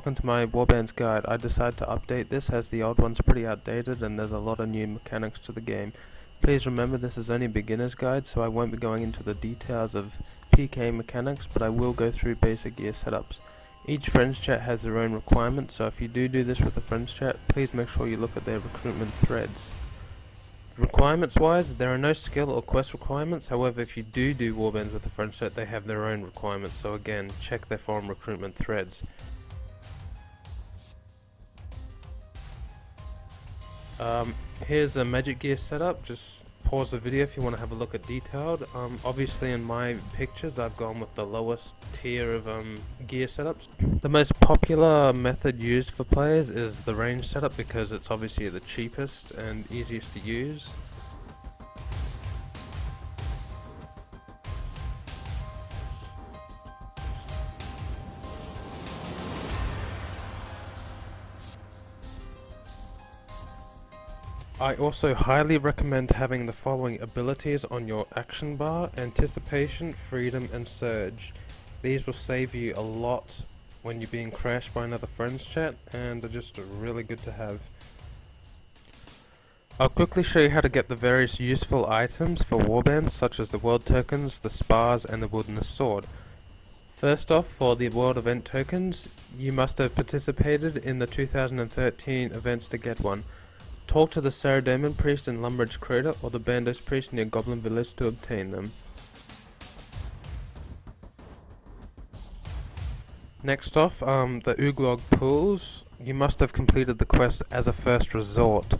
welcome to my Warbands guide. I decided to update this as the old one's pretty outdated and there's a lot of new mechanics to the game. Please remember this is only beginner's guide, so I won't be going into the details of PK mechanics, but I will go through basic gear setups. Each friends chat has their own requirements, so if you do this with a friends chat, please make sure you look at their recruitment threads. Requirements wise, there are no skill or quest requirements. However, if you do Warbands with a friends chat, they have their own requirements, so again, check their forum recruitment threads. Here's a magic gear setup. Just pause the video if you want to have a look at detailed. Obviously in my pictures I've gone with the lowest tier of gear setups. The most popular method used for players is the range setup because it's obviously the cheapest and easiest to use. I also highly recommend having the following abilities on your action bar: Anticipation, Freedom and Surge. These will save you a lot when you're being crashed by another friends chat and are just really good to have. I'll quickly show you how to get the various useful items for warbands, such as the world tokens, the spars and the wilderness sword. First off, for the world event tokens, you must have participated in the 2013 events to get one. Talk to the Saradomin priest in Lumbridge Crater or the Bandos priest near Goblin Village to obtain them. Next off, the Uglog pools. You must have completed the quest as a first resort.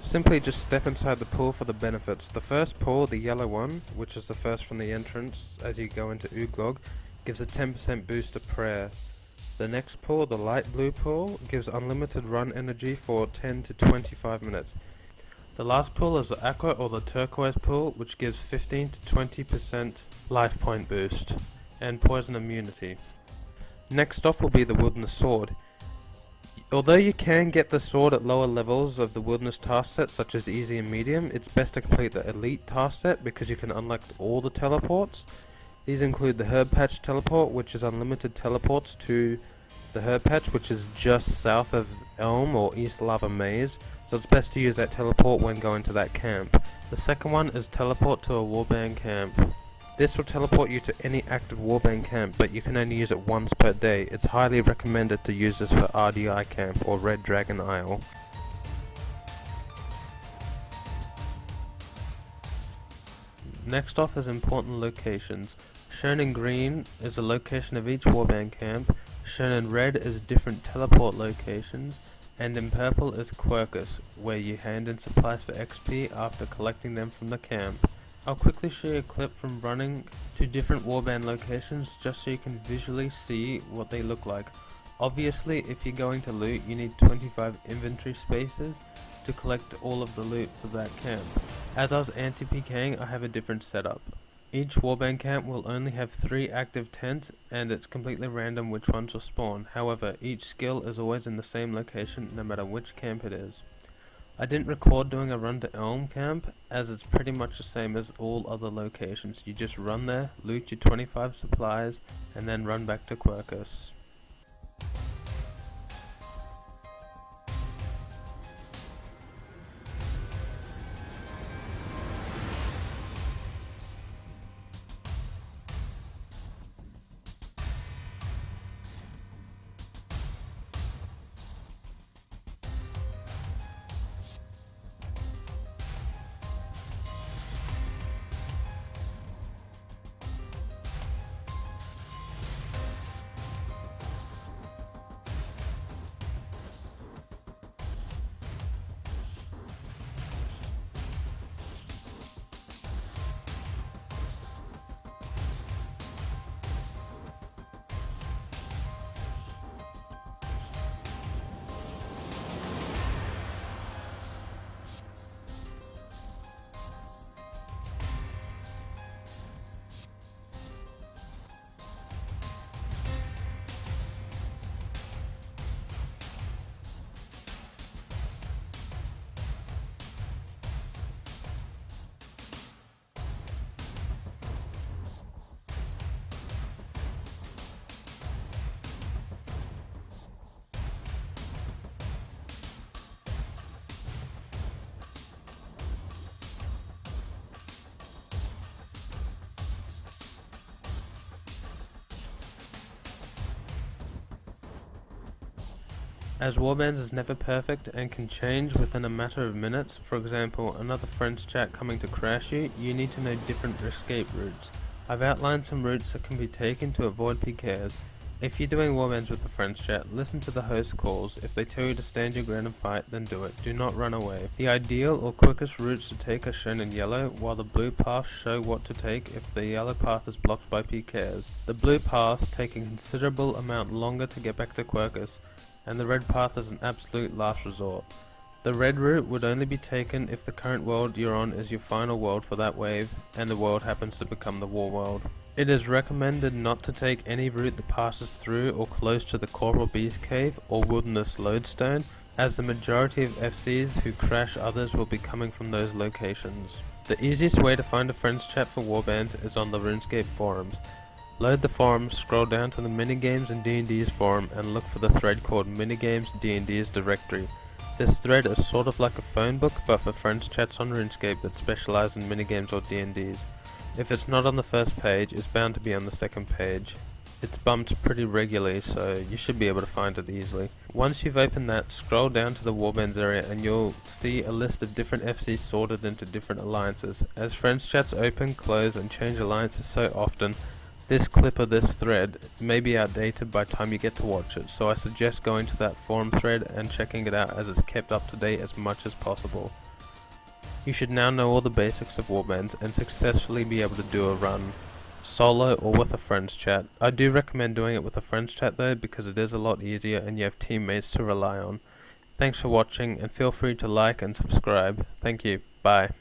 Simply just step inside the pool for the benefits. The first pool, the yellow one, which is the first from the entrance as you go into Uglog, gives a 10% boost to prayer. The next pool, the light blue pool, gives unlimited run energy for 10 to 25 minutes. The last pool is the aqua or the turquoise pool, which gives 15 to 20% life point boost and poison immunity. Next off will be the wilderness sword. Although you can get the sword at lower levels of the wilderness task set, such as easy and medium, it's best to complete the elite task set because you can unlock all the teleports. These include the herb patch teleport, which is unlimited teleports to the herb patch, which is just south of Elm or East Lava Maze, so it's best to use that teleport when going to that camp. The second one is teleport to a warband camp. This will teleport you to any active warband camp, but you can only use it once per day. It's highly recommended to use this for RDI camp or Red Dragon Isle. Next off is important locations. Shown in green is the location of each warband camp, shown in red is different teleport locations, and in purple is Quercus, where you hand in supplies for XP after collecting them from the camp. I'll quickly show you a clip from running to different warband locations just so you can visually see what they look like. Obviously, if you're going to loot, you need 25 inventory spaces to collect all of the loot for that camp. As I was anti-PKing, I have a different setup. Each warband camp will only have 3 active tents and it's completely random which ones will spawn. However, each skill is always in the same location no matter which camp it is. I didn't record doing a run to Elm camp as it's pretty much the same as all other locations. You just run there, loot your 25 supplies and then run back to Quercus. As Warbands is never perfect and can change within a matter of minutes, for example, another friend's chat coming to crash you, you need to know different escape routes. I've outlined some routes that can be taken to avoid PKs. If you're doing Warbands with a friend's chat, listen to the host calls. If they tell you to stand your ground and fight, then do it. Do not run away. The ideal or quickest routes to take are shown in yellow, while the blue paths show what to take if the yellow path is blocked by PKs. The blue paths take a considerable amount longer to get back to Quercus, and the red path is an absolute last resort. The red route would only be taken if the current world you're on is your final world for that wave, and the world happens to become the war world. It is recommended not to take any route that passes through or close to the Coral Beast Cave or Wilderness Lodestone, as the majority of FCs who crash others will be coming from those locations. The easiest way to find a friend's chat for Warbands is on the RuneScape forums. Load the forum, scroll down to the Minigames and D&Ds forum and look for the thread called Minigames D&Ds Directory. This thread is sort of like a phone book but for friends chats on RuneScape that specialize in minigames or D&Ds. If it's not on the first page, it's bound to be on the second page. It's bumped pretty regularly, so you should be able to find it easily. Once you've opened that, scroll down to the Warbands area and you'll see a list of different FCs sorted into different alliances. As friends chats open, close and change alliances so often, this clip or this thread may be outdated by the time you get to watch it, so I suggest going to that forum thread and checking it out as it's kept up to date as much as possible. You should now know all the basics of Warbands and successfully be able to do a run, solo or with a friend's chat. I do recommend doing it with a friend's chat though, because it is a lot easier and you have teammates to rely on. Thanks for watching and feel free to like and subscribe. Thank you. Bye.